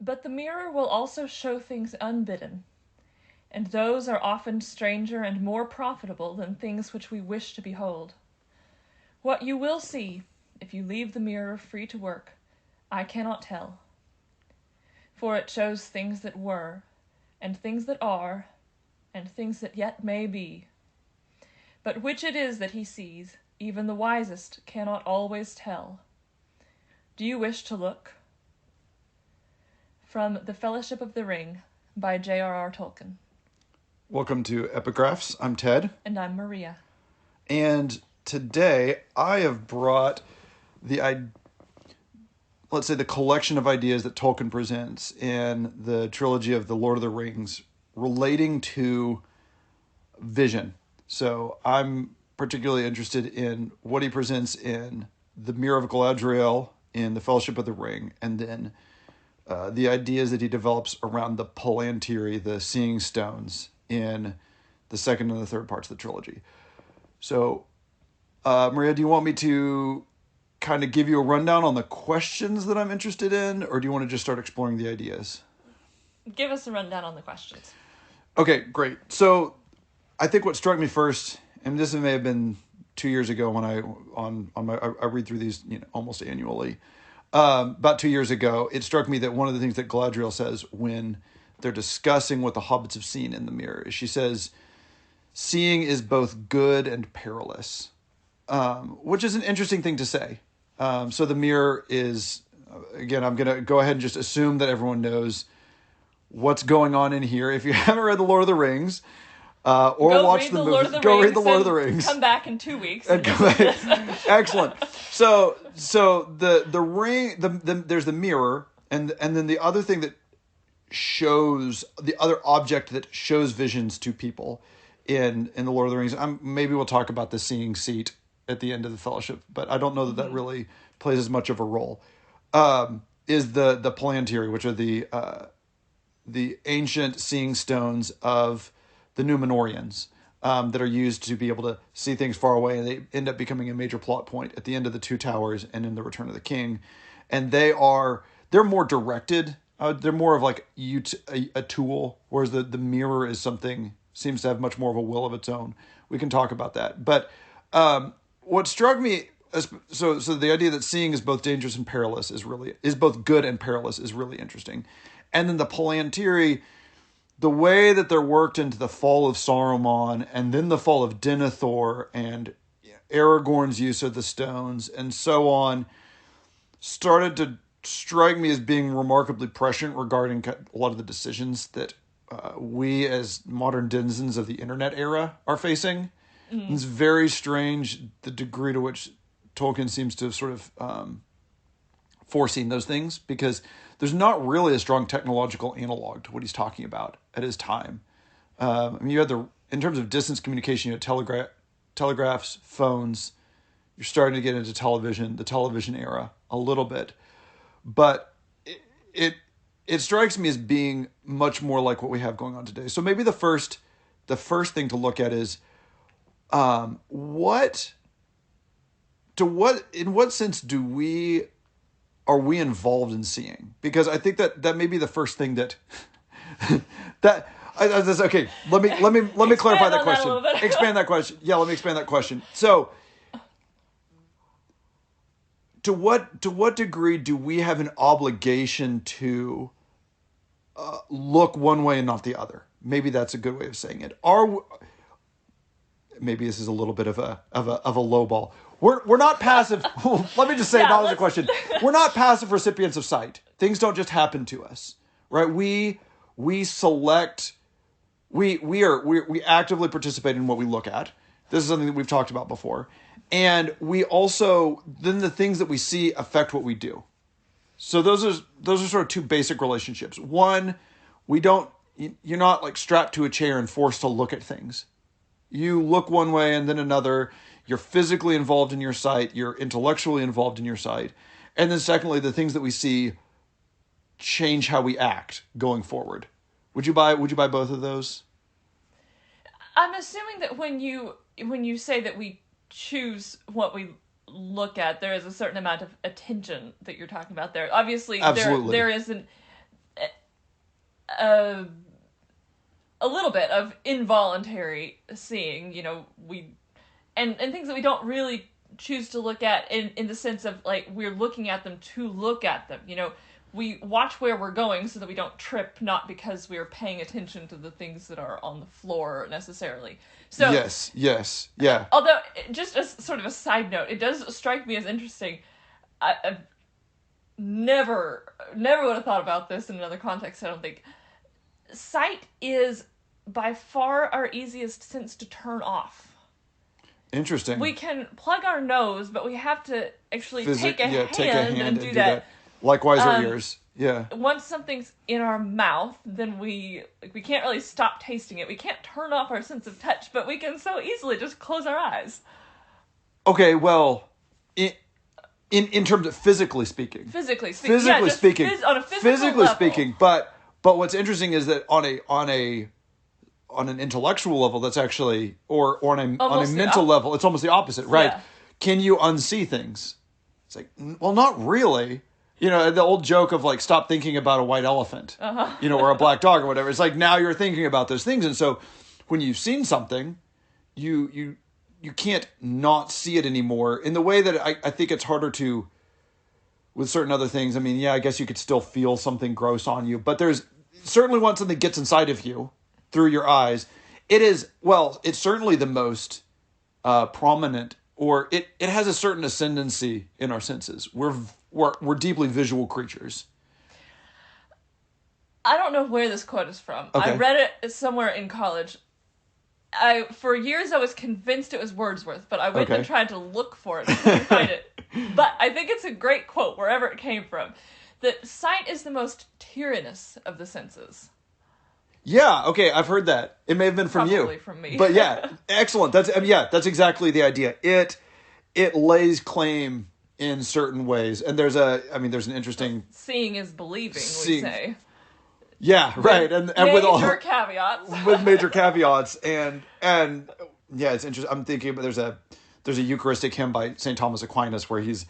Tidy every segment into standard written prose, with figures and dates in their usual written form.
But the mirror will also show things unbidden, and those are often stranger and more profitable than things which we wish to behold. What you will see, if you leave the mirror free to work, I cannot tell. For it shows things that were, and things that are, and things that yet may be. But which it is that he sees, even the wisest cannot always tell. Do you wish to look? From The Fellowship of the Ring by J.R.R. Tolkien. Welcome to Epigraphs. I'm Ted. And I'm Maria. And today I have brought the collection of ideas that Tolkien presents in the trilogy of the Lord of the Rings relating to vision. So I'm particularly interested in what he presents in the Mirror of Galadriel in the Fellowship of the Ring, and then the ideas that he develops around the Palantir, the Seeing Stones, in the second and the third parts of the trilogy. So, Maria, do you want me to kind of give you a rundown on the questions that I'm interested in, or do you want to just start exploring the ideas? Give us a rundown on the questions. Okay, great. So I think what struck me first, and this may have been 2 years ago when I read through these almost annually. About 2 years ago, it struck me that one of the things that Galadriel says when they're discussing what the hobbits have seen in the mirror is she says, seeing is both good and perilous, which is an interesting thing to say. So the mirror is, again, I'm going to go ahead and just assume that everyone knows what's going on in here. If you haven't read The Lord of the Rings, or watch the movies, go read The Lord of the Rings. Come back in 2 weeks. Excellent. So the ring, there's the mirror, and then the other thing that shows, the other object that shows visions to people in the Lord of the Rings. Maybe we'll talk about the seeing seat at the end of the Fellowship, but I don't know that really plays as much of a role. Is the Palantir, which are the ancient seeing stones of the Númenóreans, that are used to be able to see things far away, and they end up becoming a major plot point at the end of the Two Towers and in the Return of the King. And they're more directed. They're more of like a tool, whereas the mirror is seems to have much more of a will of its own. We can talk about that. But what struck me, so the idea that seeing is both dangerous and perilous is both good and perilous is really interesting. And then the Palantir, the way that they're worked into the fall of Saruman and then the fall of Denethor and Aragorn's use of the stones and so on started to strike me as being remarkably prescient regarding a lot of the decisions that we as modern denizens of the internet era are facing. Mm. It's very strange the degree to which Tolkien seems to have sort of foreseen those things, because there's not really a strong technological analog to what he's talking about at his time. You had in terms of distance communication, you had telegraphs, phones. You're starting to get into the television era a little bit. But it strikes me as being much more like what we have going on today. So maybe the first thing to look at is in what sense are we involved in seeing? Because I think that may be the first thing that okay. Let me clarify that question. Expand that question. Yeah, let me expand that question. So, to what degree do we have an obligation to look one way and not the other? Maybe that's a good way of saying it. Maybe this is a little bit of a low ball. We're not passive. Let me just say, not as a question. We're not passive recipients of sight. Things don't just happen to us, right? We select. We actively participate in what we look at. This is something that we've talked about before, and we also then the things that we see affect what we do. So those are sort of two basic relationships. One, you're not like strapped to a chair and forced to look at things. You look one way and then another. You're physically involved in your sight. You're intellectually involved in your sight. And then secondly, the things that we see change how we act going forward. Would you buy both of those? I'm assuming that when you say that we choose what we look at, there is a certain amount of attention that you're talking about there. Obviously, absolutely. there isn't. uh, a little bit of involuntary seeing, and things that we don't really choose to look at in the sense of, like, we're looking at them to look at them. We watch where we're going so that we don't trip, not because we are paying attention to the things that are on the floor necessarily. So yes, yeah. Although, just as sort of a side note, it does strike me as interesting. I've never would have thought about this in another context, I don't think. Sight is by far our easiest sense to turn off. Interesting. We can plug our nose, but we have to actually take a hand and do that. Likewise, our ears. Yeah. Once something's in our mouth, then we can't really stop tasting it. We can't turn off our sense of touch, but we can so easily just close our eyes. Okay, well, in terms of physically speaking. Physically speaking. On a physical physically level. speaking, but what's interesting is that on an intellectual level, that's actually, or on a mental level, it's almost the opposite, right? Yeah. Can you unsee things? It's like, well, not really. The old joke of, like, stop thinking about a white elephant, or a black dog or whatever. It's like, now you're thinking about those things. And so when you've seen something, you can't not see it anymore in the way that I think it's harder to with certain other things. I mean, yeah, I guess you could still feel something gross on you, but there's certainly once something gets inside of you through your eyes, it's certainly the most prominent, or it has a certain ascendancy in our senses. We're deeply visual creatures. I don't know where this quote is from. Okay. I read it somewhere in college. For years I was convinced it was Wordsworth, but I went and tried to look for it and couldn't find it. But I think it's a great quote, wherever it came from, that sight is the most tyrannous of the senses. Yeah, okay, I've heard that. It may have been from Probably you. from me. But yeah, excellent. That's exactly the idea. It lays claim in certain ways, and there's an interesting seeing is believing, we say. Yeah, right, and with all major caveats. With major caveats, and yeah, it's interesting. I'm thinking about there's a Eucharistic hymn by St. Thomas Aquinas where he's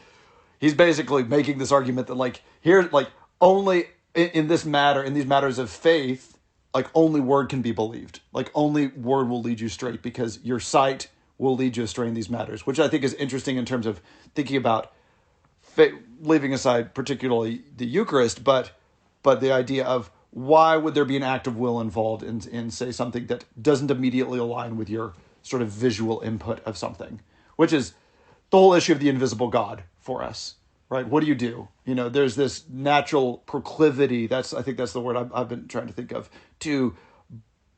basically making this argument that, like, here, like, only in these matters of faith, like, only word can be believed. Like, only word will lead you straight, because your sight will lead you astray in these matters, which I think is interesting in terms of thinking about leaving aside particularly the Eucharist, but the idea of why would there be an act of will involved in say something that doesn't immediately align with your sort of visual input of something, which is the whole issue of the invisible God for us, right? What do? There's this natural proclivity. I think that's the word I've been trying to think of, to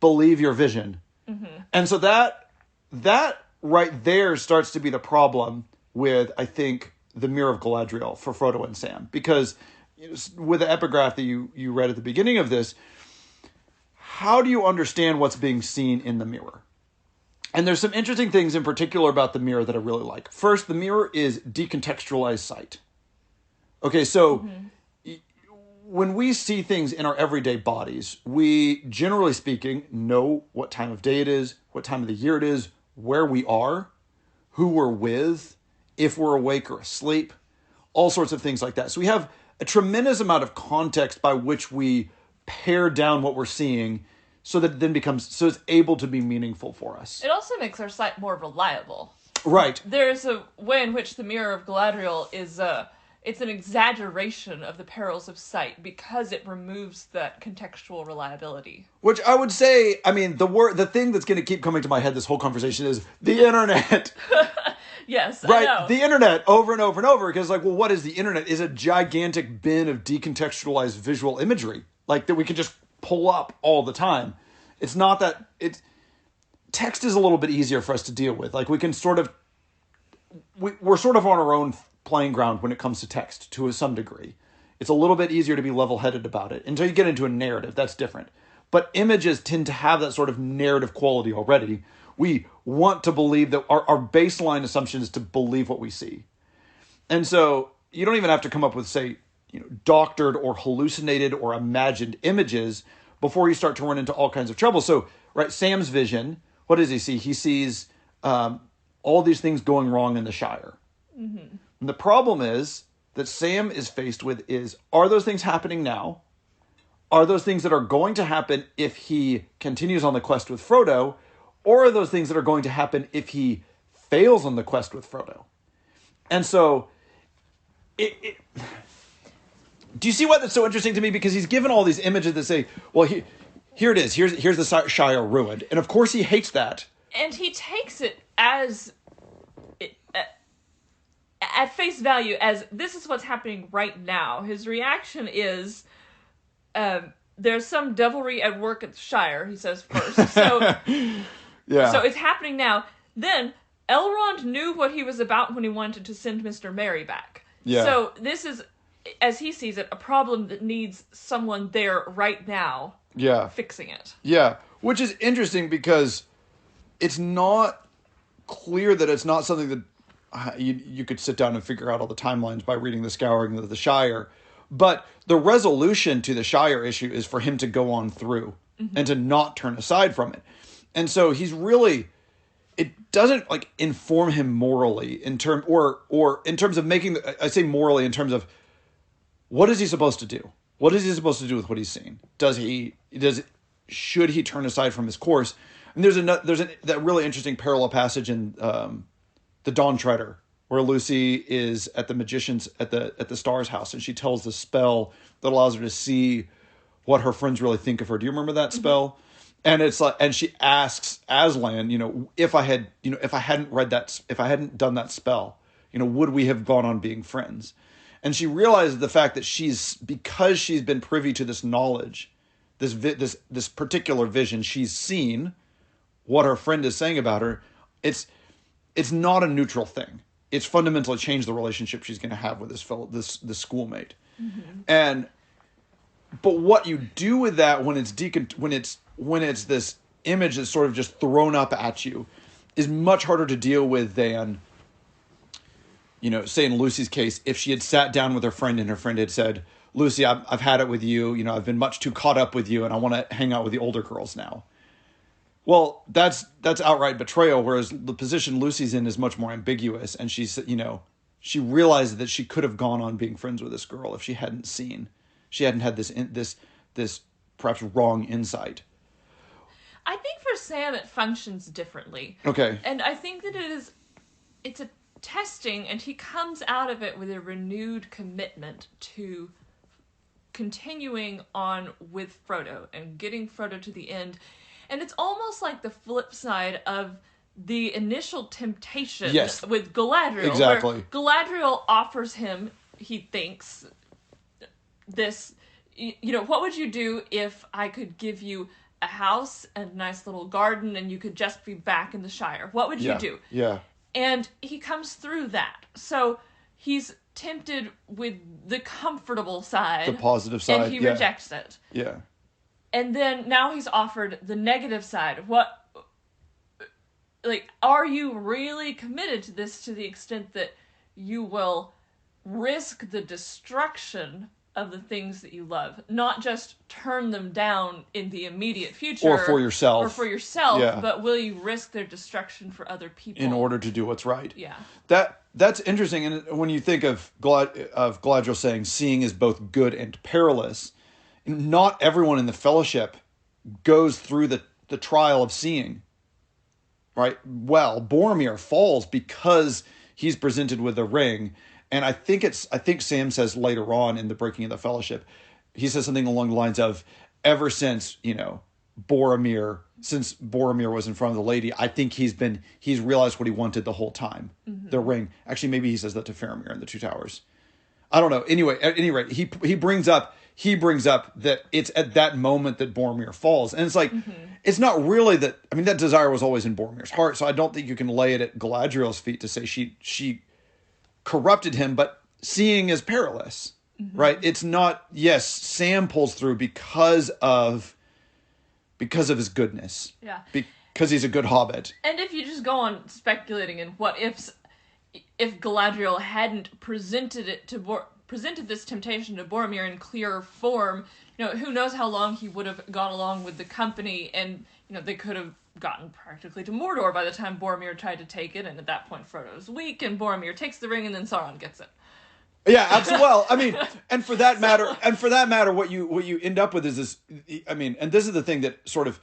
believe your vision. Mm-hmm. And so that right there starts to be the problem with, I think, the Mirror of Galadriel for Frodo and Sam, because with the epigraph that you read at the beginning of this, how do you understand what's being seen in the mirror? And there's some interesting things in particular about the mirror that I really like. First, the mirror is decontextualized sight. Okay, so when we see things in our everyday bodies, we, generally speaking, know what time of day it is, what time of the year it is, where we are, who we're with, if we're awake or asleep, all sorts of things like that. So we have a tremendous amount of context by which we pare down what we're seeing so that it then so it's able to be meaningful for us. It also makes our sight more reliable. Right. There's a way in which the Mirror of Galadriel is it's an exaggeration of the perils of sight because it removes that contextual reliability. Which I would say, I mean, the thing that's going to keep coming to my head this whole conversation is the internet. Yes, right? I know. The internet over and over and over, because, like, well, what is the internet? Is a gigantic bin of decontextualized visual imagery, like, that we can just pull up all the time. It's not that text is a little bit easier for us to deal with. Like, we can we're sort of on our own playing ground when it comes to text to some degree. It's a little bit easier to be level-headed about it until you get into a narrative. That's different. But images tend to have that sort of narrative quality already. We want to believe that our baseline assumption is to believe what we see. And so you don't even have to come up with, say, doctored or hallucinated or imagined images before you start to run into all kinds of trouble. So, right, Sam's vision, what does he see? He sees all these things going wrong in the Shire. Mm-hmm. And the problem is that Sam is faced with are those things happening now? are those things that are going to happen if he continues on the quest with Frodo, or are those things that are going to happen if he fails on the quest with Frodo? And so, do you see why that's so interesting to me? Because he's given all these images that say, well, here it is. Here's the Shire ruined. And of course he hates that. And he takes it as... at face value as this is what's happening right now. His reaction is... there's some devilry at work at the Shire, he says first. So, yeah. So it's happening now. Then, Elrond knew what he was about when he wanted to send Mr. Merry back. Yeah. So this is, as he sees it, a problem that needs someone there right now fixing it. Yeah, which is interesting because it's not clear that it's not something that you could sit down and figure out all the timelines by reading the Scouring of the Shire. But the resolution to the Shire issue is for him to go on through and to not turn aside from it. And so he's really, it doesn't like inform him morally in terms of making, I say morally in terms of what is he supposed to do? What is he supposed to do with what he's seen? Should he turn aside from his course? And there's that really interesting parallel passage in the Dawn Treader, where Lucy is at the magician's at the star's house, and she tells the spell that allows her to see what her friends really think of her. Do you remember that spell? And it's like, and she asks Aslan, if I hadn't done that spell, would we have gone on being friends? And she realizes the fact that because she's been privy to this knowledge, this particular vision, she's seen what her friend is saying about her. It's not a neutral thing. It's fundamentally changed the relationship she's going to have with this schoolmate. But what you do with that when it's this image that's sort of just thrown up at you is much harder to deal with than, say in Lucy's case, if she had sat down with her friend and her friend had said, Lucy, I've had it with you. I've been much too caught up with you and I want to hang out with the older girls now. Well, that's outright betrayal, whereas the position Lucy's in is much more ambiguous. And she realized that she could have gone on being friends with this girl if she hadn't had this perhaps wrong insight. I think for Sam it functions differently. Okay. And I think that it's a testing, and he comes out of it with a renewed commitment to continuing on with Frodo and getting Frodo to the end. And it's almost like the flip side of the initial temptation with Galadriel. Exactly. Where Galadriel offers him, he thinks, this, what would you do if I could give you a house and a nice little garden and you could just be back in the Shire? What would you do? Yeah. And he comes through that. So he's tempted with the comfortable side. The positive side. And he rejects it. Yeah. And then now he's offered the negative side. Are you really committed to this to the extent that you will risk the destruction of the things that you love, not just turn them down in the immediate future or for yourself, but will you risk their destruction for other people in order to do what's right? Yeah, that's interesting. And when you think of Galadriel saying seeing is both good and perilous, not everyone in the Fellowship goes through the trial of seeing. Right? Well, Boromir falls because he's presented with a ring. And I think Sam says later on in the Breaking of the Fellowship, he says something along the lines of, ever since, Boromir was in front of the lady, I think he's realized what he wanted the whole time. Mm-hmm. The ring. Actually, maybe he says that to Faramir in the Two Towers. I don't know. Anyway, at any rate, he brings up that it's at that moment that Boromir falls. And it's like, It's not really that, that desire was always in Boromir's heart. So I don't think you can lay it at Galadriel's feet to say she corrupted him, but seeing is perilous, right? It's not, yes, Sam pulls through because of his goodness. Yeah. Because he's a good hobbit. And if you just go on speculating in what ifs, if Galadriel hadn't presented this temptation to Boromir in clearer form, who knows how long he would have gone along with the company, and, they could have gotten practically to Mordor by the time Boromir tried to take it, and at that point Frodo's weak, and Boromir takes the ring, and then Sauron gets it. Yeah, absolutely. Well, I mean, and for that matter, what you end up with is this. I mean, and this is the thing that sort of,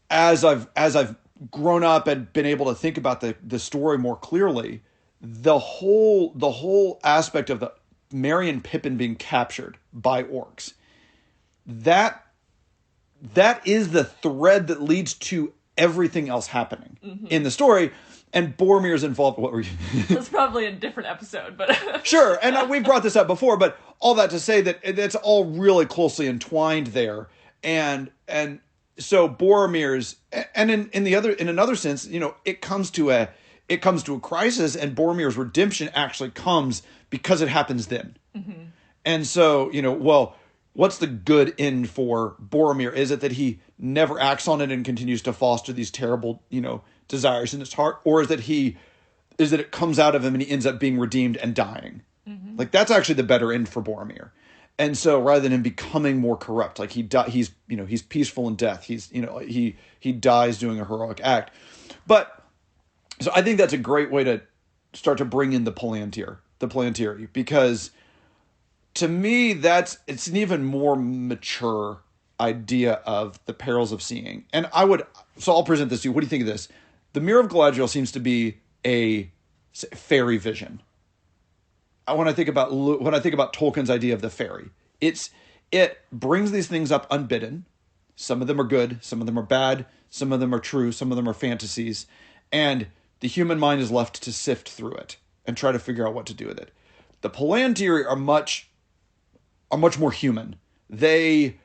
as I've grown up and been able to think about the story more clearly, the whole aspect of the Merry and Pippin being captured by orcs, that that is the thread that leads to everything else happening in the story. And Boromir's involved. What were you? That's probably a different episode, but Sure, and we've brought this up before, but all that to say that it's all really closely entwined there, and so Boromir's, and in another sense, it comes to a crisis, and Boromir's redemption actually comes because it happens then, and so well, what's the good end for Boromir? Is it that he never acts on it and continues to foster these terrible desires in his heart, or is that it comes out of him and he ends up being redeemed and dying? Like, that's actually the better end for Boromir. And so rather than him becoming more corrupt, like he's peaceful in death. He dies doing a heroic act. But so I think that's a great way to start to bring in the Palantiri, because to me it's an even more mature idea of the perils of seeing. And I'll present this to you. What do you think of this? The Mirror of Galadriel seems to be a fairy vision. When I think about Tolkien's idea of the fairy, it brings these things up unbidden. Some of them are good, some of them are bad, some of them are true, some of them are fantasies, and the human mind is left to sift through it and try to figure out what to do with it. The Palantiri are much more human. They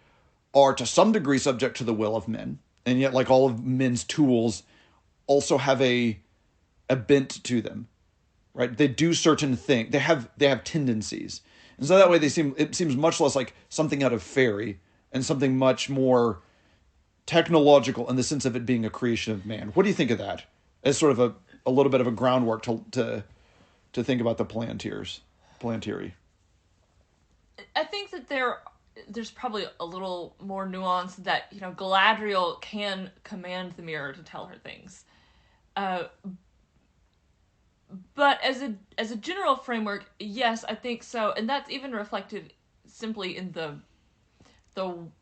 are to some degree subject to the will of men, and yet, like all of men's tools, also have a bent to them, right? They do certain things. They have tendencies, and so that way it seems much less like something out of fairy and something much more technological in the sense of it being a creation of man. What do you think of that as sort of a little bit of a groundwork to think about the Palantiri? I think that there's probably a little more nuance that Galadriel can command the mirror to tell her things, but as a general framework, yes, I think so, and that's even reflected simply in the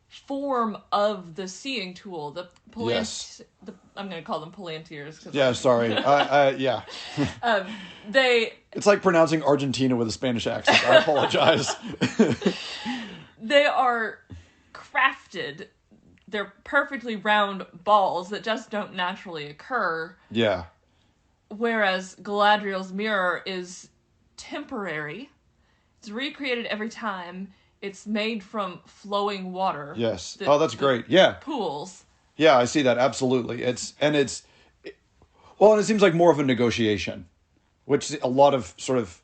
form of the seeing tool. Yes. I'm going to call them Palantirs. Yeah, sorry. Yeah. It's like pronouncing Argentina with a Spanish accent. I apologize. They are crafted. They're perfectly round balls that just don't naturally occur. Yeah. Whereas Galadriel's mirror is temporary. It's recreated every time. It's made from flowing water. Yes. That's great. Yeah. Pools. Yeah, I see that. Absolutely. And it seems like more of a negotiation, which a lot of sort of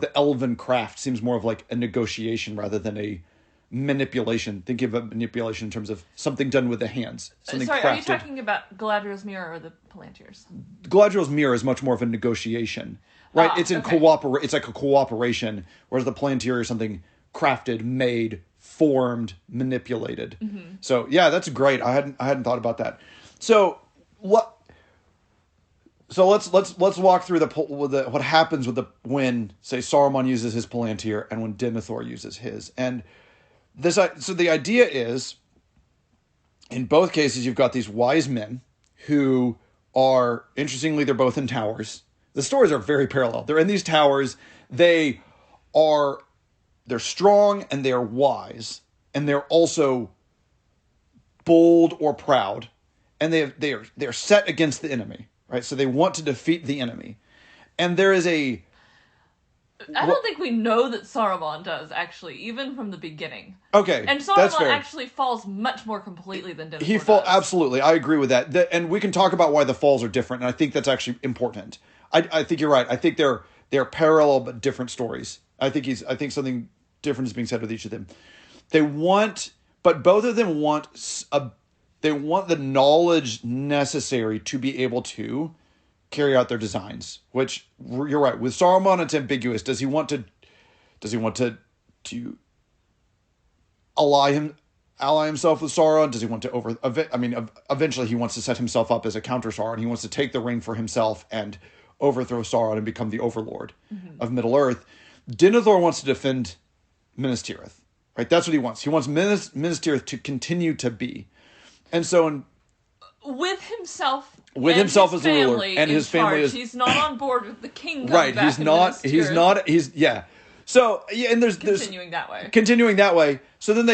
the elven craft seems more of like a negotiation rather than a manipulation. Think of a manipulation in terms of something done with the hands. Something Sorry, crafted. are you talking about Galadriel's mirror or the Palantirs? Galadriel's mirror is much more of a negotiation, right? It's in It's like a cooperation, whereas the Palantir is something crafted, made, formed, manipulated. Mm-hmm. So yeah, that's great. I hadn't thought about that. So what? So let's walk through what happens when say Saruman uses his Palantir and when Denethor uses his. And so the idea is, in both cases, you've got these wise men who are, interestingly, they're both in towers. The stories are very parallel. They're in these towers. They're strong and they're wise, and they're also bold or proud, and they're set against the enemy, right? So they want to defeat the enemy, and there is a. I don't think we know that Saruman does, actually, even from the beginning. Okay, and Saruman actually falls much more completely than Denethor does. Absolutely, I agree with that. And we can talk about why the falls are different, and I think that's actually important. I think you're right. I think they're parallel but different stories. I think something different is being said with each of them. But both of them want the knowledge necessary to be able to carry out their designs, which you're right. With Saruman, it's ambiguous. Does he want to ally himself with Sauron? Does he want to eventually he wants to set himself up as a counter Sauron. He wants to take the ring for himself and overthrow Sauron and become the overlord of Middle Earth. Denethor wants to defend Minas Tirith, right? That's what he wants. He wants Minas Tirith to continue to be. And so with himself as the ruler and his family is, he's not on board with the kingdom. Right, he's not. So yeah, and there's continuing that way. So then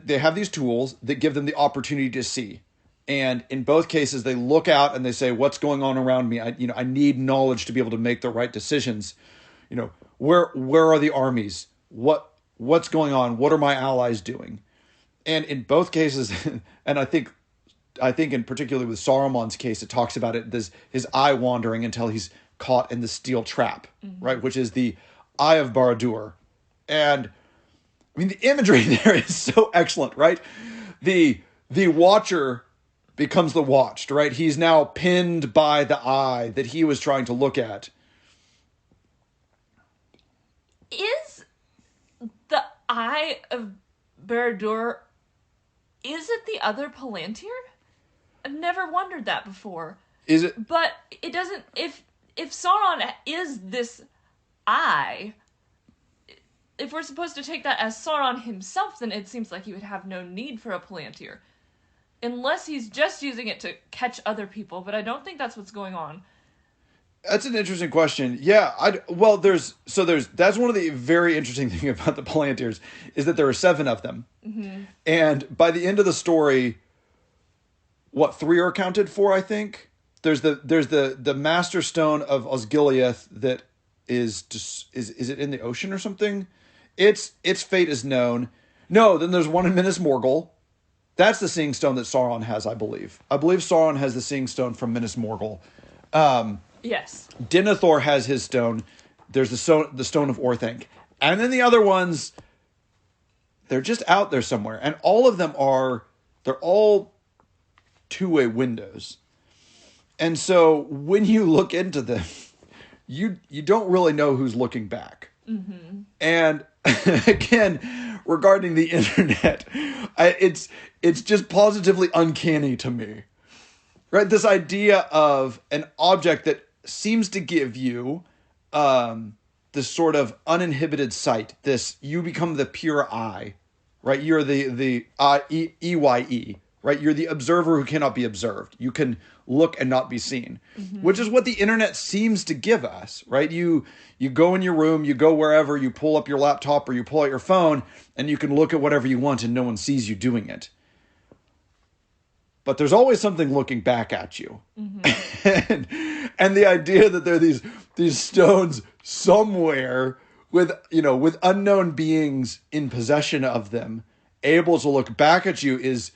they have these tools that give them the opportunity to see. And in both cases, they look out and they say, "What's going on around me? I need knowledge to be able to make the right decisions. Where are the armies? What's going on? What are my allies doing?" And in both cases, and I think in particularly with Saruman's case, it talks about it, his eye wandering until he's caught in the steel trap, right? Which is the Eye of Barad-dûr. And I mean, the imagery there is so excellent, right? The watcher becomes the watched, right? He's now pinned by the eye that he was trying to look at. Is the Eye of Barad-dûr, is it the other Palantir? I've never wondered that before. Is it? But it doesn't. If Sauron is this eye, if we're supposed to take that as Sauron himself, then it seems like he would have no need for a Palantir, unless he's just using it to catch other people. But I don't think that's what's going on. That's an interesting question. Yeah, that's one of the very interesting things about the Palantirs is that there are 7 of them, and by the end of the story, 3 are accounted for? I think there's the Master Stone of Osgiliath that is it in the ocean or something? Its fate is known. No, then there's one in Minas Morgul. That's the Seeing Stone that Sauron has, I believe. I believe Sauron has the Seeing Stone from Minas Morgul. Yes. Denethor has his stone. There's the Stone of Orthanc. And then the other ones, they're just out there somewhere. And all of them they're all two-way windows. And so when you look into them, you don't really know who's looking back. Mm-hmm. And again, regarding the internet, it's just positively uncanny to me. Right? This idea of an object that seems to give you this sort of uninhibited sight. You become the pure eye, right? You're the EYE, right? You're the observer who cannot be observed. You can look and not be seen, which is what the internet seems to give us, right? You go in your room, you go wherever, you pull up your laptop or you pull out your phone, and you can look at whatever you want and no one sees you doing it. But there's always something looking back at you. Mm-hmm. and the idea that there are these stones somewhere with unknown beings in possession of them, able to look back at you is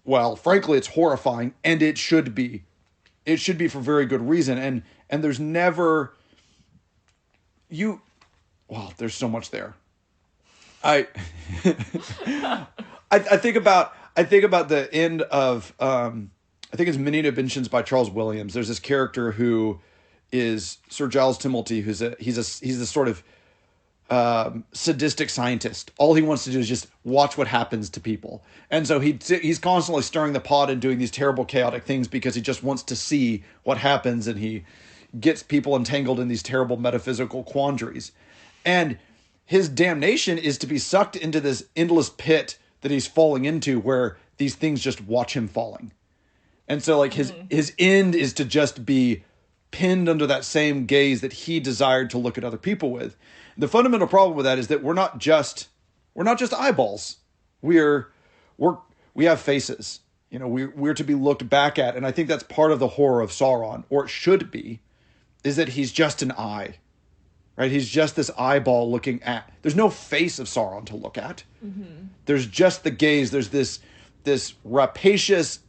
well, frankly, it's horrifying, and it should be. It should be for very good reason. And there's never there's so much there. I think about the end of I think it's Many Inventions by Charles Williams. There's this character who is Sir Giles Timilty, he's this sort of sadistic scientist. All he wants to do is just watch what happens to people, and so he's constantly stirring the pot and doing these terrible, chaotic things because he just wants to see what happens, and he gets people entangled in these terrible metaphysical quandaries. And his damnation is to be sucked into this endless pit that he's falling into, where these things just watch him falling. And so his end is to just be pinned under that same gaze that he desired to look at other people with. The fundamental problem with that is that we're not just eyeballs. We have faces. We're to be looked back at, and I think that's part of the horror of Sauron, or it should be, is that he's just an eye. Right? He's just this eyeball looking at. There's no face of Sauron to look at. Mm-hmm. There's just the gaze. There's this rapacious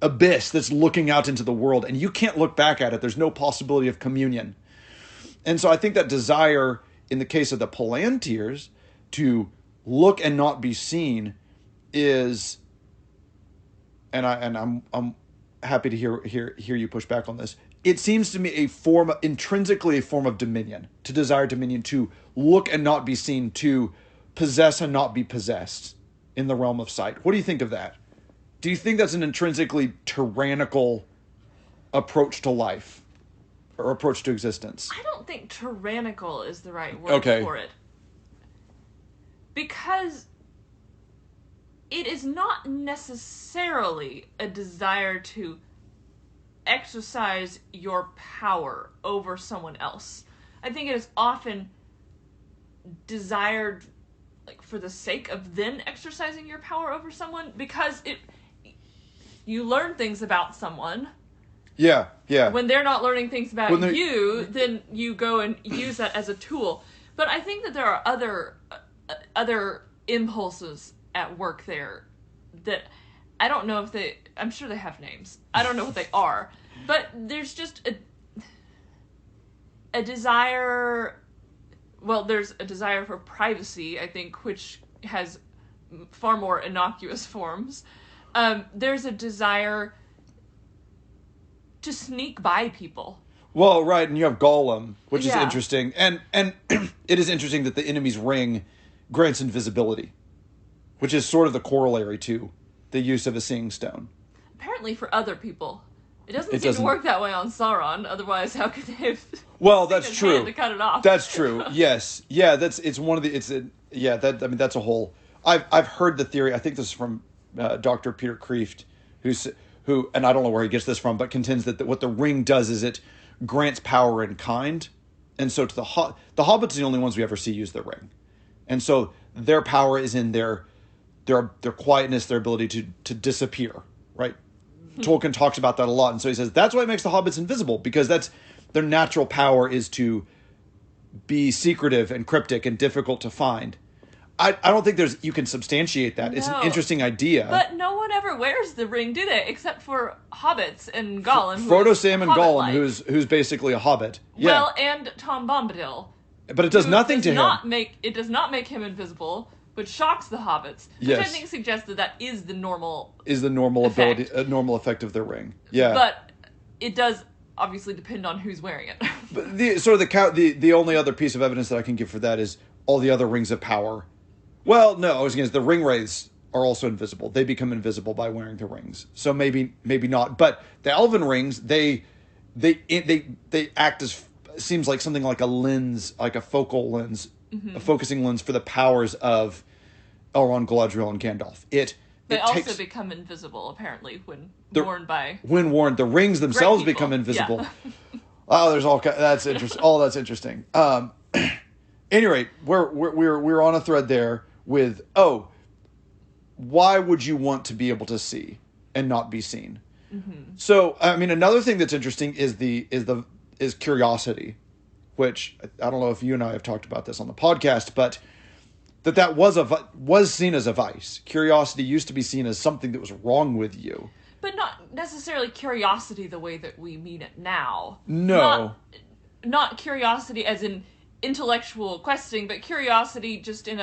abyss that's looking out into the world, and you can't look back at it. There's no possibility of communion. And so I think that desire, in the case of the Palantirs, to look and not be seen is, and I'm happy to hear you push back on this. It seems to me intrinsically a form of dominion, to desire dominion, to look and not be seen, to possess and not be possessed in the realm of sight. What do you think of that? Do you think that's an intrinsically tyrannical approach to life? or approach to existence. I don't think tyrannical is the right word for it. Because it is not necessarily a desire to exercise your power over someone else. I think it is often desired for the sake of then exercising your power over someone, because you learn things about someone. Yeah. When they're not learning things about you, then you go and use that as a tool. But I think that there are other impulses at work there that I don't know if I'm sure they have names. I don't know what they are. But there's just a desire. Well, there's a desire for privacy, I think, which has far more innocuous forms. There's a desire to sneak by people. Well, right, and you have Gollum, which is interesting. And it is interesting that the enemy's ring grants invisibility, which is sort of the corollary to the use of a seeing stone. Apparently for other people. It doesn't seem to work that way on Sauron, otherwise how could they have that's true. To cut it off? That's true. Yes. Yeah, that's a whole I've heard the theory. I think this is from Dr. Peter Kreeft, who and I don't know where he gets this from, but contends that what the ring does is it grants power in kind. And so to the hobbits are the only ones we ever see use the ring. And so their power is in their quietness, their ability to disappear, right? Tolkien talks about that a lot, and so he says that's why it makes the hobbits invisible, because that's their natural power is to be secretive and cryptic and difficult to find. I don't think you can substantiate that. No. It's an interesting idea. But no one ever wears the ring, do they? Except for hobbits and Gollum. Frodo, Sam, and Gollum, who's basically a hobbit. Yeah. Well, and Tom Bombadil. But it does nothing to him. It does not make him invisible, which shocks the hobbits. Which I think suggests that is the normal ability, a normal effect of their ring. Yeah. But it does obviously depend on who's wearing it. But the only other piece of evidence that I can give for that is all the other rings of power. Well, no, I was going to say the ring wraiths are also invisible. They become invisible by wearing the rings. So maybe not. But the elven rings, they act as seems like something like a lens, like a focal lens, a focusing lens for the powers of Elrond, Galadriel, and Gandalf. They also become invisible, apparently, when worn by... When worn, the rings themselves become invisible. Yeah. Oh, that's interesting. All that's interesting. Any rate, we're on a thread there with, why would you want to be able to see and not be seen? Mm-hmm. So, I mean, another thing that's interesting is curiosity, which I don't know if you and I have talked about this on the podcast, but that was seen as a vice. Curiosity used to be seen as something that was wrong with you. But not necessarily curiosity the way that we mean it now. No. Not curiosity as in intellectual questing, but curiosity just in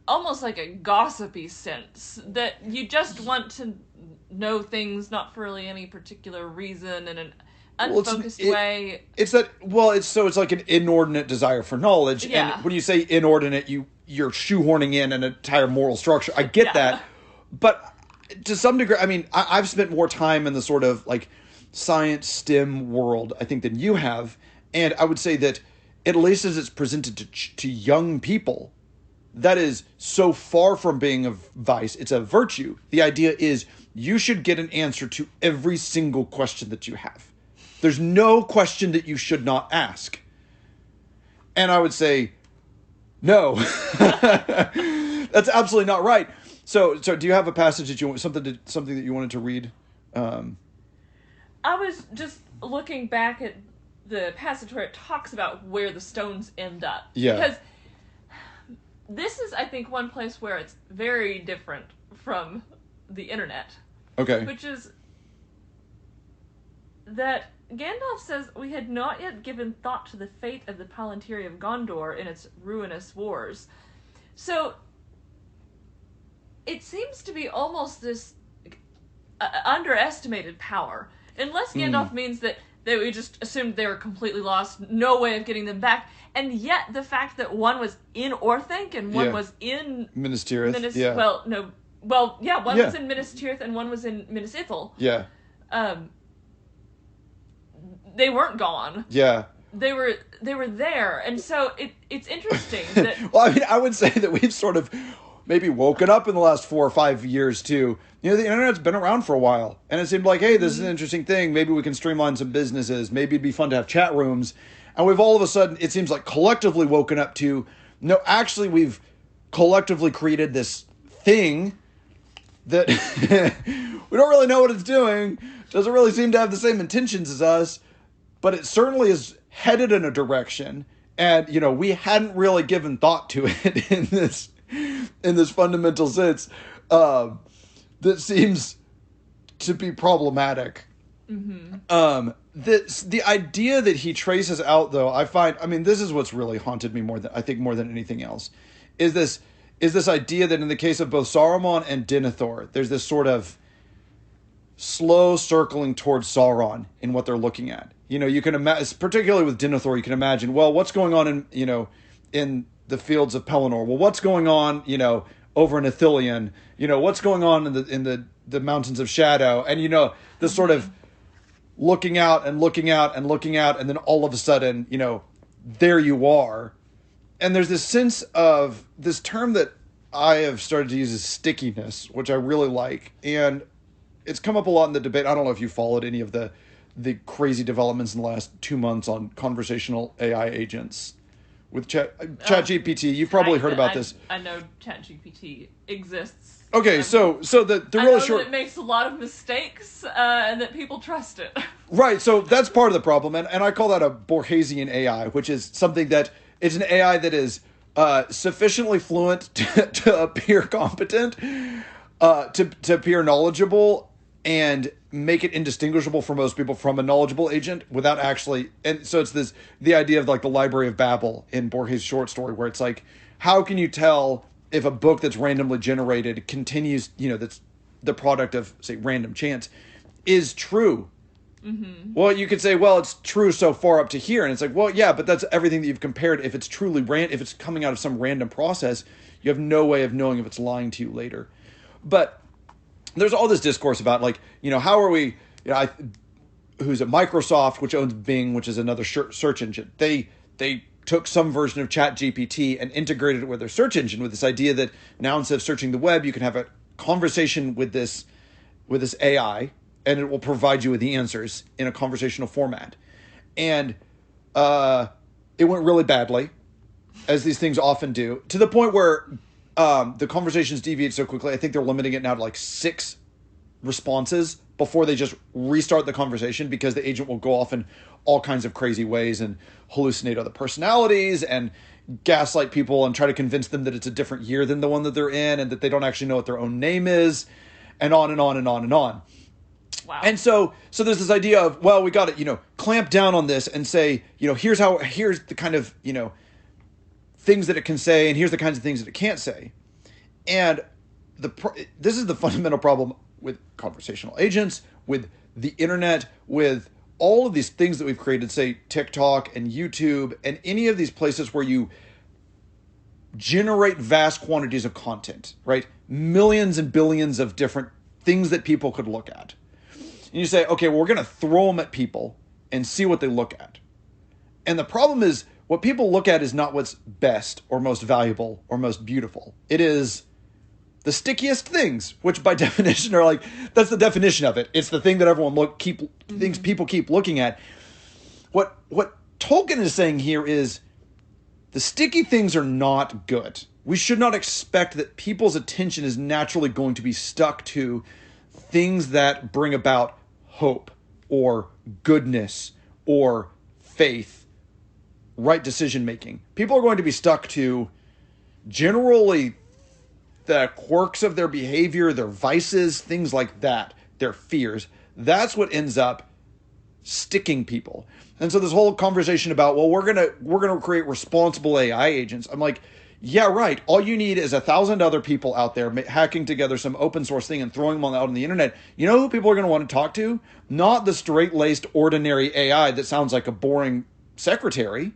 almost like a gossipy sense, that you just want to know things not for really any particular reason in an unfocused way. It's like an inordinate desire for knowledge. Yeah. And when you say inordinate, you're shoehorning in an entire moral structure. I get that. But to some degree, I mean, I've spent more time in the sort of like science STEM world, I think, than you have. And I would say that at least as it's presented to young people, that is so far from being a vice. It's a virtue. The idea is you should get an answer to every single question that you have. There's no question that you should not ask. And I would say, no. That's absolutely not right. So do you have a passage that you want, something that you wanted to read? I was just looking back at the passage where it talks about where the stones end up. Yeah. Because this is, I think, one place where it's very different from the internet. Okay. Which is that Gandalf says, we had not yet given thought to the fate of the Palantir of Gondor in its ruinous wars. So it seems to be almost this underestimated power. Unless Gandalf means that we just assumed they were completely lost, no way of getting them back. And yet the fact that one was in Orthanc and one was in... Minas Tirith, one was in Minas Tirith and one was in Minas Ithil. Yeah. they weren't gone. Yeah. They were there, and so it's interesting that. Well, I mean, I would say that we've sort of maybe woken up in the last 4 or 5 years too. You know, the internet's been around for a while, and it seemed like, hey, this is an interesting thing. Maybe we can streamline some businesses. Maybe it'd be fun to have chat rooms. And we've all of a sudden, it seems like collectively woken up to, no, actually we've collectively created this thing that we don't really know what it's doing. Doesn't really seem to have the same intentions as us, but it certainly is headed in a direction. And, you know, we hadn't really given thought to it in this fundamental sense that seems to be problematic. Mm-hmm. The idea that he traces out, though, I mean, this is what's really haunted me more than anything else, is this idea that in the case of both Saruman and Denethor, there's this sort of slow circling towards Sauron in what they're looking at. You know, you can imagine, particularly with Denethor, you can imagine, well, what's going on in the fields of Pelennor? Well, what's going on, over in Ithilien? What's going on in the mountains of Shadow? And, this sort of looking out and looking out and looking out, and then all of a sudden, there you are. And there's this sense of this term that I have started to use is stickiness, which I really like. And it's come up a lot in the debate. I don't know if you followed any of the crazy developments in the last 2 months on conversational AI agents with ChatGPT. You've probably heard about this. I know ChatGPT exists. Okay, so the really short. That it makes a lot of mistakes, and that people trust it. Right, so that's part of the problem, and I call that a Borgesian AI, which is something that it's an AI that is sufficiently fluent to appear competent, to appear knowledgeable, and make it indistinguishable for most people from a knowledgeable agent without actually. And so it's the idea of like the Library of Babel in Borges' short story, where it's like, how can you tell if a book that's randomly generated continues, that's the product of, say, random chance, is true? Mm-hmm. Well, you could say, well, it's true so far up to here. And it's like, well, yeah, but that's everything that you've compared. If it's truly if it's coming out of some random process, you have no way of knowing if it's lying to you later. But there's all this discourse about, like, how are we, who's at Microsoft, which owns Bing, which is another search engine. They took some version of ChatGPT and integrated it with their search engine, with this idea that now instead of searching the web, you can have a conversation with this AI, and it will provide you with the answers in a conversational format. And it went really badly, as these things often do, to the point where the conversations deviate so quickly. I think they're limiting it now to like 6 responses before they just restart the conversation, because the agent will go off in all kinds of crazy ways and hallucinate other personalities and gaslight people and try to convince them that it's a different year than the one that they're in, and that they don't actually know what their own name is, and on and on and on and on. Wow. And so there's this idea of, well, we got to, clamp down on this and say, here's the kind of, things that it can say, and here's the kinds of things that it can't say. And this is the fundamental problem with conversational agents, with the internet, with all of these things that we've created, say TikTok and YouTube, and any of these places where you generate vast quantities of content, right? Millions and billions of different things that people could look at. And you say, okay, well, we're going to throw them at people and see what they look at. And the problem is, what people look at is not what's best or most valuable or most beautiful. It is the stickiest things, which by definition are like, that's the definition of it. It's the thing that everyone things people keep looking at. What Tolkien is saying here is the sticky things are not good. We should not expect that people's attention is naturally going to be stuck to things that bring about hope or goodness or faith, right decision making. People are going to be stuck to generally the quirks of their behavior, their vices, things like that, their fears. That's what ends up sticking people. And so this whole conversation about, well, we're gonna create responsible AI agents. I'm like, yeah, right. All you need is 1,000 other people out there hacking together some open source thing and throwing them out on the internet. You know who people are going to want to talk to? Not the straight-laced ordinary AI that sounds like a boring secretary.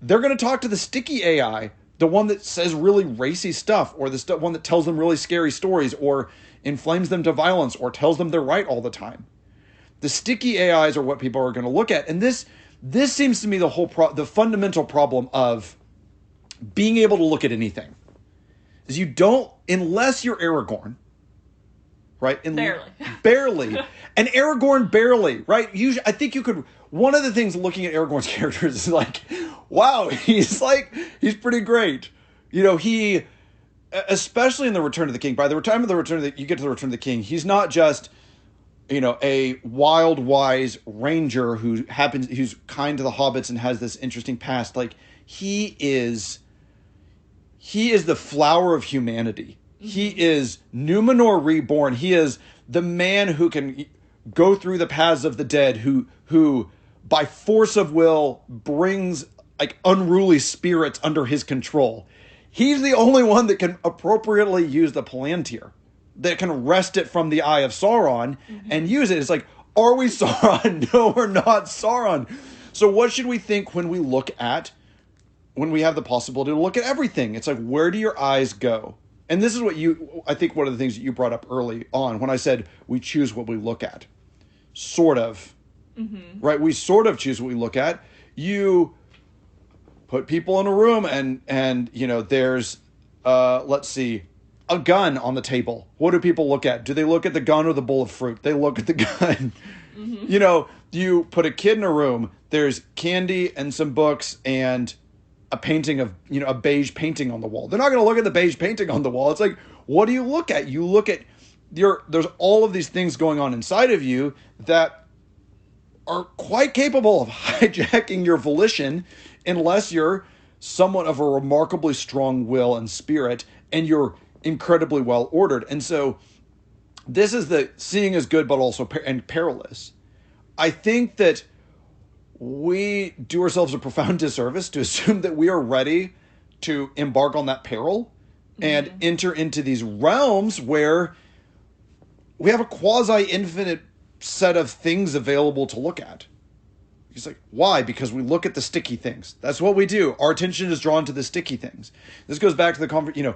They're going to talk to the sticky AI, the one that says really racy stuff, or the one that tells them really scary stories, or inflames them to violence, or tells them they're right all the time. The sticky AIs are what people are going to look at. And this seems to me the fundamental problem of being able to look at anything. Is you don't, unless you're Aragorn, right? Barely. And Aragorn barely, right? Usually, I think you could, one of the things looking at Aragorn's characters is like, wow, he's pretty great. You know, he, especially in the Return of the King, by the time of the you get to the Return of the King, he's not just, you know, a wild, wise ranger who's kind to the hobbits and has this interesting past. Like, he is the flower of humanity. He is Numenor reborn. He is the man who can go through the paths of the dead, who by force of will brings like unruly spirits under his control. He's the only one that can appropriately use the Palantir, that can wrest it from the eye of Sauron and use it. It's like, are we Sauron? No, we're not Sauron. So what should we think when we have the possibility to look at everything? It's like, where do your eyes go? And this is what I think one of the things that you brought up early on when I said we choose what we look at. Sort of. Right? We sort of choose what we look at. You put people in a room and you know, there's, let's see, a gun on the table. What do people look at? Do they look at the gun or the bowl of fruit? They look at the gun. You know, you put a kid in a room, there's candy and some books and a painting of, you know, a beige painting on the wall. They're not going to look at the beige painting on the wall. It's like, what do you look at? You look at there's all of these things going on inside of you that are quite capable of hijacking your volition unless you're somewhat of a remarkably strong will and spirit and you're incredibly well ordered. And so this is the seeing is good, but also and perilous. I think that we do ourselves a profound disservice to assume that we are ready to embark on that peril and enter into these realms where we have a quasi-infinite set of things available to look at. He's like, why? Because we look at the sticky things. That's what we do. Our attention is drawn to the sticky things. This goes back to the you know,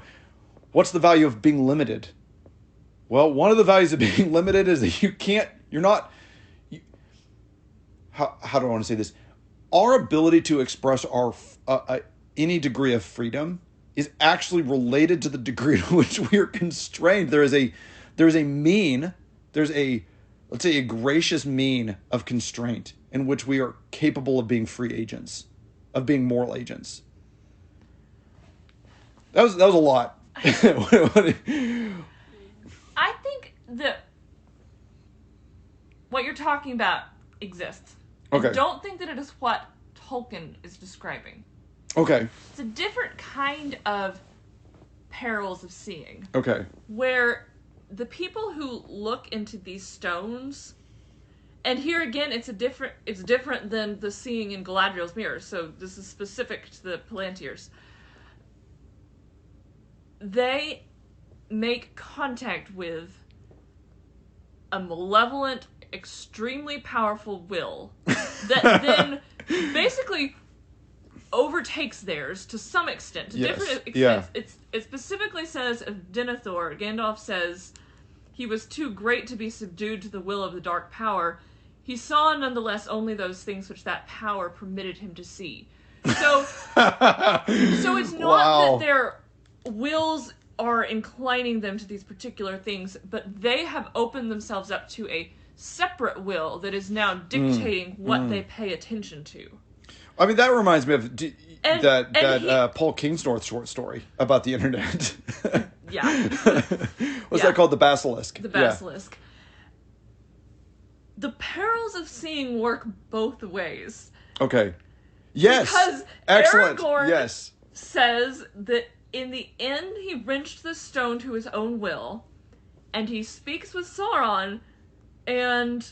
what's the value of being limited? Well, one of the values of being limited is that how do I want to say this? Our ability to express our any degree of freedom is actually related to the degree to which we are constrained. There's a let's say a gracious mean of constraint in which we are capable of being free agents, of being moral agents. That was a lot. I think that what you're talking about exists. Okay. I don't think that it is what Tolkien is describing. Okay. It's a different kind of perils of seeing. Okay. Where the people who look into these stones, and here again, it's different than the seeing in Galadriel's mirror, so this is specific to the Palantirs. They make contact with a malevolent, extremely powerful will that then basically overtakes theirs to some extent. To different extents. Yeah. It specifically says of Denethor, Gandalf says, he was too great to be subdued to the will of the dark power. He saw nonetheless only those things which that power permitted him to see. So it's not that their wills are inclining them to these particular things, but they have opened themselves up to a separate will that is now dictating what they pay attention to. I mean, that reminds me of that Paul Kingsnorth short story about the internet. Yeah. What's that called? The Basilisk. The Basilisk. Yeah. The perils of seeing work both ways. Okay. Yes. Because excellent. Aragorn says that in the end he wrenched the stone to his own will, and he speaks with Sauron, and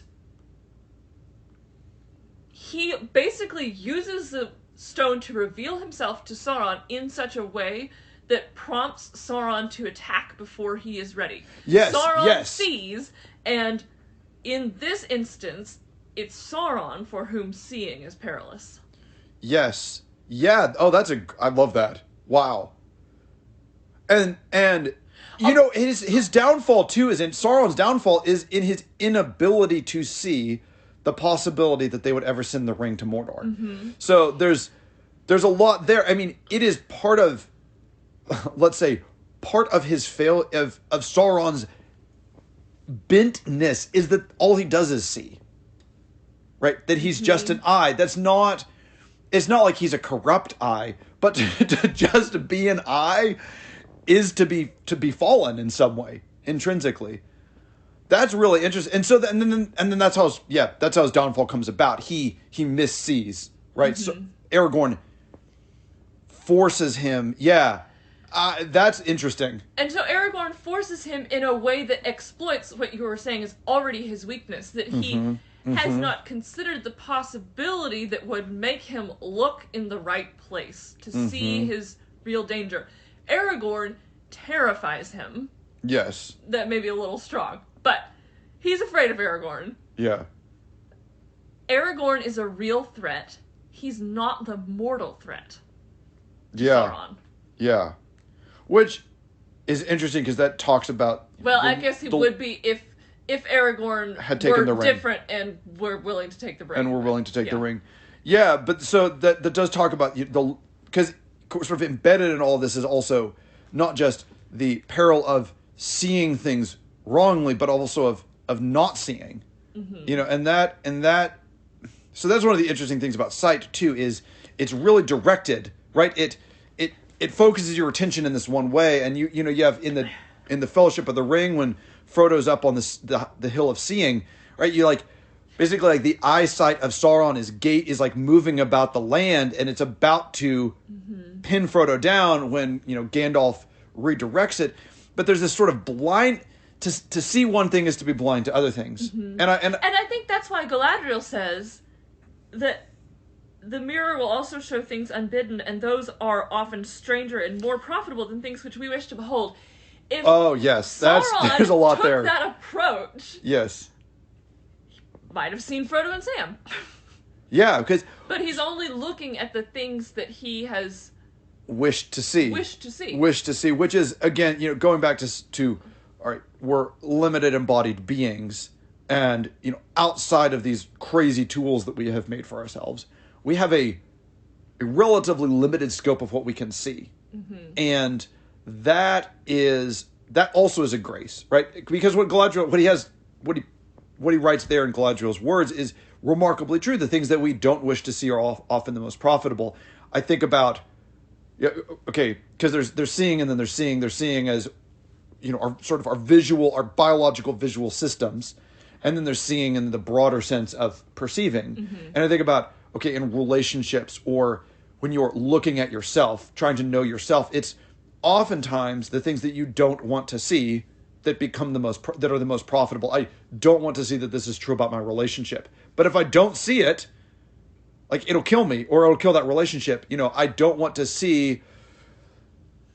he basically uses the stone to reveal himself to Sauron in such a way that prompts Sauron to attack before he is ready. Yes, Sauron sees, and in this instance, it's Sauron for whom seeing is perilous. Yes. Yeah. Oh, I love that. Wow. And You know, his downfall too is in Sauron's downfall is in his inability to see the possibility that they would ever send the ring to Mordor. Mm-hmm. So there's a lot there. I mean, it is part of, let's say, part of his of Sauron's bentness is that all he does is see. Right? That he's just an eye. It's not like he's a corrupt eye, but to just be an eye is to be fallen in some way, intrinsically. That's really interesting. And so and then that's how his downfall comes about. He missees, right? Mm-hmm. So Aragorn forces him. Yeah. That's interesting. And so Aragorn forces him in a way that exploits what you were saying is already his weakness, that he has not considered the possibility that would make him look in the right place to see his real danger. Aragorn terrifies him. Yes. That may be a little strong, but he's afraid of Aragorn. Yeah. Aragorn is a real threat. He's not the mortal threat. Yeah. Sauron. Yeah. Which is interesting because that talks about... Well, I guess he would be if Aragorn had taken the ring. Different and were willing to take the ring. And were willing to take the ring. Yeah, but so that does talk about because sort of embedded in all of this is also not just the peril of seeing things wrongly, but also of not seeing. Mm-hmm. You know, and that so that's one of the interesting things about sight too, is it's really directed, right? It focuses your attention in this one way, and you have in the Fellowship of the Ring when Frodo's up on the hill of seeing, right? You like basically like the eyesight of Sauron is like moving about the land, and it's about to pin Frodo down when Gandalf redirects it. But there's this sort of blind to see one thing is to be blind to other things, and I think that's why Galadriel says that the mirror will also show things unbidden, and those are often stranger and more profitable than things which we wish to behold. If Sauron there's a lot took there. That approach, yes, he might have seen Frodo and Sam. Yeah, but he's only looking at the things that he has wished to see, which is again, going back to all right, we're limited embodied beings, and outside of these crazy tools that we have made for ourselves, we have a relatively limited scope of what we can see. Mm-hmm. And that also is a grace, right? Because what he writes there in Galadriel's words is remarkably true. The things that we don't wish to see are often the most profitable. I think about, because there's seeing and then there's seeing. They're seeing as, our biological visual systems, and then they're seeing in the broader sense of perceiving. Mm-hmm. And I think about, in relationships or when you're looking at yourself, trying to know yourself, it's oftentimes the things that you don't want to see that become that are the most profitable. I don't want to see that this is true about my relationship. But if I don't see it, like, it'll kill me or it'll kill that relationship. I don't want to see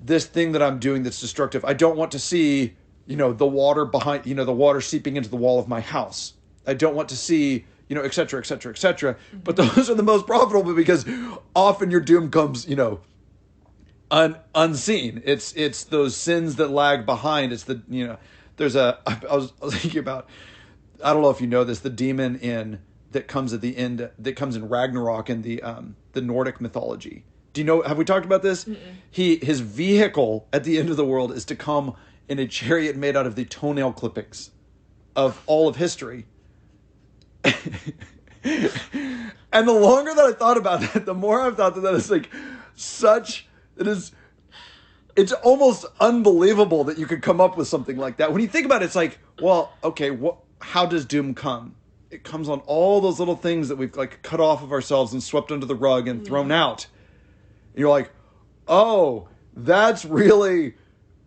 this thing that I'm doing that's destructive. I don't want to see, the water behind, the water seeping into the wall of my house. I don't want to see, et cetera, et cetera, et cetera. Mm-hmm. But those are the most profitable because often your doom comes, unseen. It's those sins that lag behind. It's there's I was thinking about, I don't know if you know this, the demon that comes at the end, that comes in Ragnarok in the Nordic mythology. Do you know, have we talked about this? Mm-mm. His vehicle at the end of the world is to come in a chariot made out of the toenail clippings of all of history. And the longer that I thought about that, the more I've thought that is it's almost unbelievable that you could come up with something like that. When you think about it, it's like, well, okay, how does doom come? It comes on all those little things that we've cut off of ourselves and swept under the rug and thrown out. And you're like, oh, that's really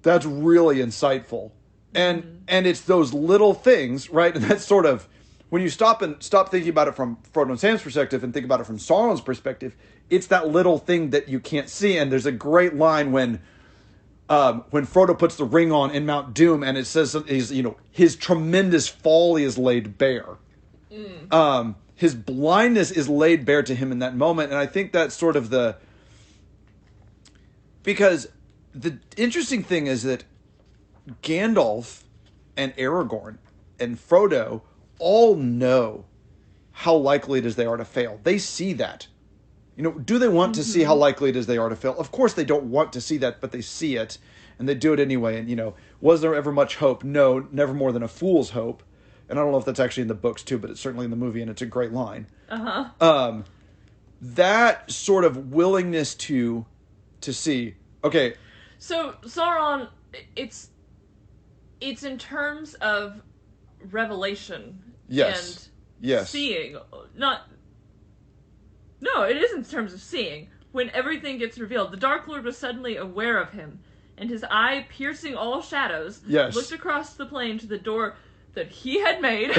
insightful. And it's those little things, right? And that's sort of, when you stop thinking about it from Frodo and Sam's perspective and think about it from Sauron's perspective, it's that little thing that you can't see. And there's a great line when Frodo puts the ring on in Mount Doom, and it says his tremendous folly is laid bare. His blindness is laid bare to him in that moment, and I think that's sort of because the interesting thing is that Gandalf and Aragorn and Frodo all know how likely it is they are to fail. They see that. Do they want to see how likely it is they are to fail? Of course they don't want to see that, but they see it, and they do it anyway. And, was there ever much hope? No, never more than a fool's hope. And I don't know if that's actually in the books, too, but it's certainly in the movie, and it's a great line. Uh-huh. That sort of willingness to see. Okay. So, Sauron, it's in terms of revelation. Yes. And seeing. No, it is in terms of seeing. When everything gets revealed, the Dark Lord was suddenly aware of him, and his eye, piercing all shadows, looked across the plain to the door that he had made,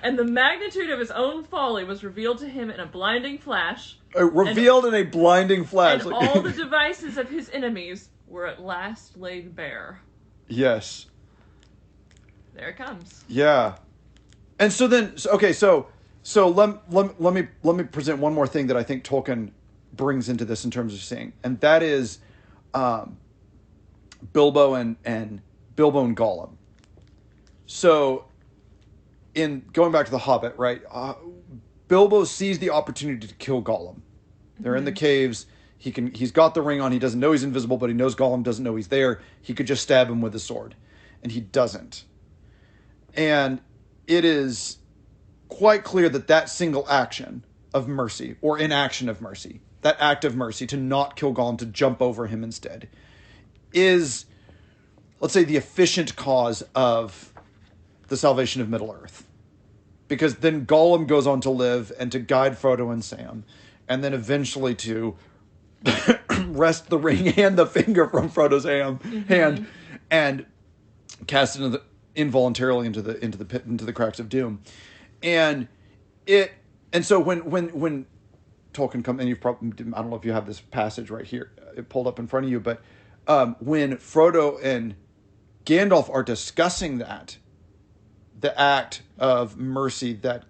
and the magnitude of his own folly was revealed to him in a blinding flash. In a blinding flash. And all the devices of his enemies were at last laid bare. Yes. There it comes. Yeah. And so then, okay, so let me present one more thing that I think Tolkien brings into this in terms of seeing, and that is Bilbo and Gollum. So, in going back to the Hobbit, right? Bilbo sees the opportunity to kill Gollum. They're in the caves. He's got the ring on. He doesn't know he's invisible, but he knows Gollum doesn't know he's there. He could just stab him with a sword, and he doesn't. And it is quite clear that single action of mercy, or inaction of mercy, that act of mercy to not kill Gollum, to jump over him instead, is, let's say, the efficient cause of the salvation of Middle-earth. Because then Gollum goes on to live and to guide Frodo and Sam, and then eventually to wrest the ring and the finger from Frodo's hand and cast it involuntarily into the pit, into the cracks of doom. And so when Tolkien comes, and you've probably, I don't know if you have this passage right here, it pulled up in front of you, but when Frodo and Gandalf are discussing the act of mercy that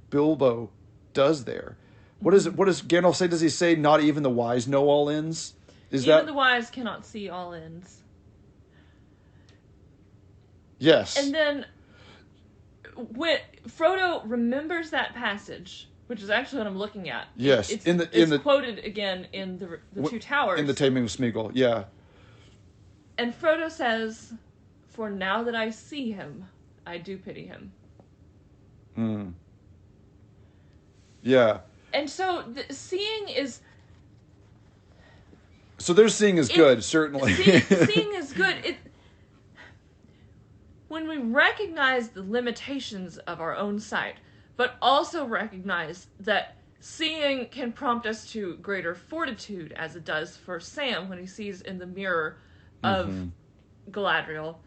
Bilbo does there, what does Gandalf say? Does he say, not even the wise know all ends? Even the wise cannot see all ends. Yes. And then when Frodo remembers that passage, which is actually what I'm looking at. Yes. It's quoted again in the Two Towers. In the Taming of Smeagol, yeah. And Frodo says, "For now that I see him, I do pity him." Yeah. And so seeing is... So their seeing is good, certainly. Seeing is good. When we recognize the limitations of our own sight, but also recognize that seeing can prompt us to greater fortitude, as it does for Sam when he sees in the mirror of Galadriel,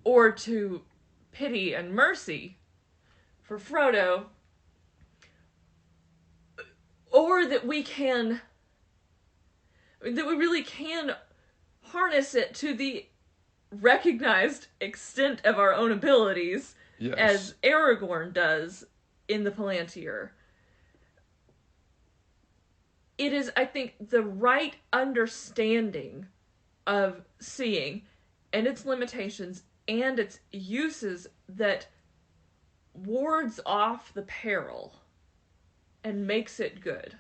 or to pity and mercy for Frodo, or that we really can harness it to the recognized extent of our own abilities, as Aragorn does in the Palantir. It is, I think, the right understanding of seeing and its limitations and its uses that wards off the peril and makes it good.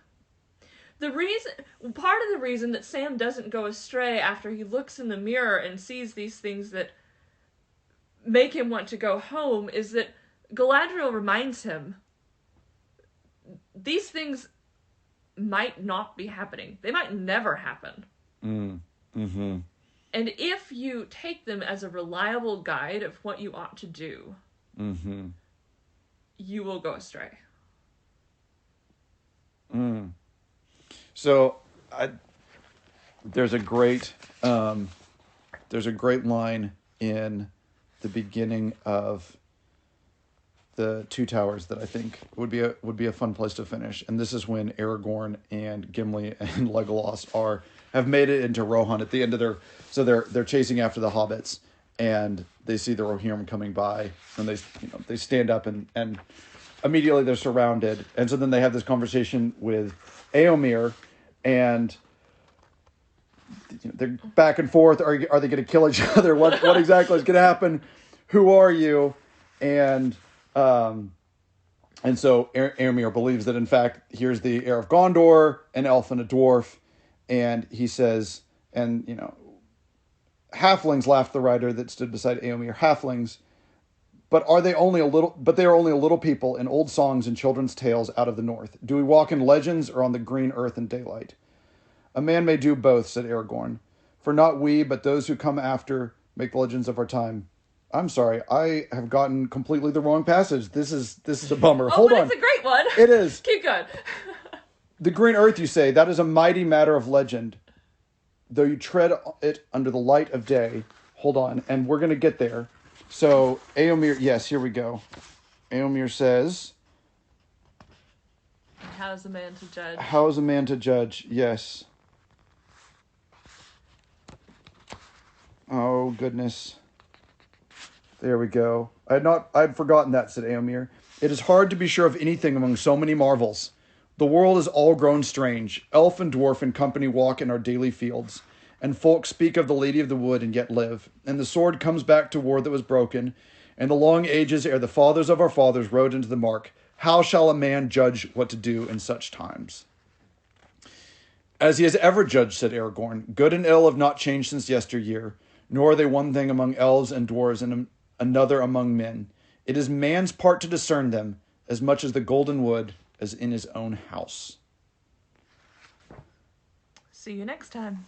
Part of the reason that Sam doesn't go astray after he looks in the mirror and sees these things that make him want to go home is that Galadriel reminds him these things might not be happening. They might never happen. And if you take them as a reliable guide of what you ought to do, you will go astray. So, there's a great line in the beginning of the Two Towers that I think would be a fun place to finish, and this is when Aragorn and Gimli and Legolas have made it into Rohan at the end of they're chasing after the hobbits, and they see the Rohirrim coming by, and they stand up and immediately they're surrounded, and so then they have this conversation with Éomer, and they're back and forth. Are they going to kill each other? What exactly is going to happen? Who are you? And so Éomer believes that in fact here's the heir of Gondor, an elf and a dwarf, and he says, and halflings, laughed the rider that stood beside Éomer. Halflings, but they are only a little people in old songs and children's tales out of the north. Do we walk in legends or on the green earth in daylight? A man may do both, said Aragorn. For not we, but those who come after make the legends of our time. I'm sorry, I have gotten completely the wrong passage. This is a bummer. Hold on. It's a great one. It is. Keep going. The green earth, you say, that is a mighty matter of legend. Though you tread it under the light of day. Hold on, and we're going to get there. So, Éomer, yes, here we go. Éomer says... How is a man to judge? How is a man to judge? Yes. Oh, goodness. There we go. I'd forgotten that, said Éomer. It is hard to be sure of anything among so many marvels. The world is all grown strange. Elf and dwarf in company walk in our daily fields. And folk speak of the Lady of the Wood and yet live. And the sword comes back to war that was broken. And the long ages ere the fathers of our fathers rode into the mark. How shall a man judge what to do in such times? As he has ever judged, said Aragorn, good and ill have not changed since yesteryear, nor are they one thing among elves and dwarves and another among men. It is man's part to discern them, as much as the golden wood as in his own house. See you next time.